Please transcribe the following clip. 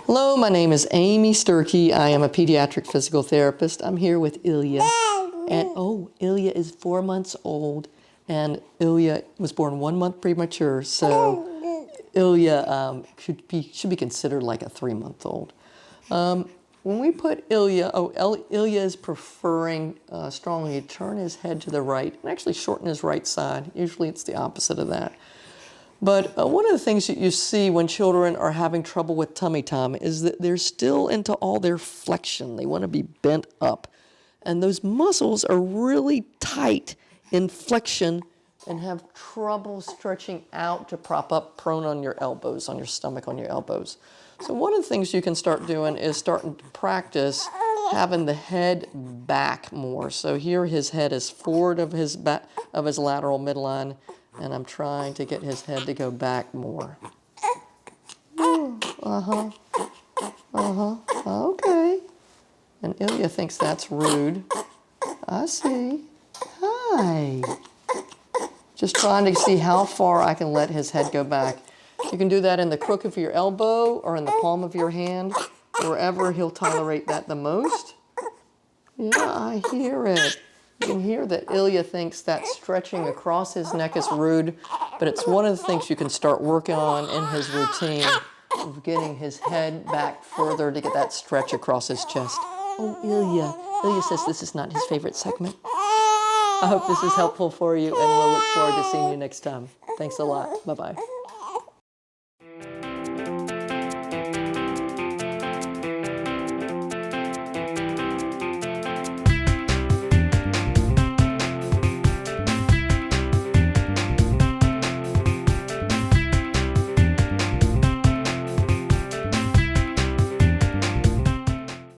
Hello, my name is Amy Sturkey. I am a pediatric physical therapist. I'm here with Ilya. And Ilya is 4 months old, and Ilya was born 1 month premature. So Ilya should be considered like a 3-month-old. When we put Ilya, Ilya is preferring strongly to turn his head to the right and actually shorten his right side. Usually it's the opposite of that. But one of the things that you see when children are having trouble with tummy time is that they're still into all their flexion. They want to be bent up. And those muscles are really tight in flexion and have trouble stretching out to prop up prone on your elbows, on your stomach, on your elbows. So one of the things you can start doing is starting to practice having the head back more. So here his head is forward of his lateral midline, and I'm trying to get his head to go back more. Okay. And Ilya thinks that's rude. I see. Hi. Just trying to see how far I can let his head go back. You can do that in the crook of your elbow or in the palm of your hand, wherever he'll tolerate that the most. Yeah, I hear it. You can hear that Ilya thinks that stretching across his neck is rude, but it's one of the things you can start working on in his routine of getting his head back further to get that stretch across his chest. Oh, Ilya. Ilya says this is not his favorite segment. I hope this is helpful for you, and we'll look forward to seeing you next time. Thanks a lot. Bye-bye.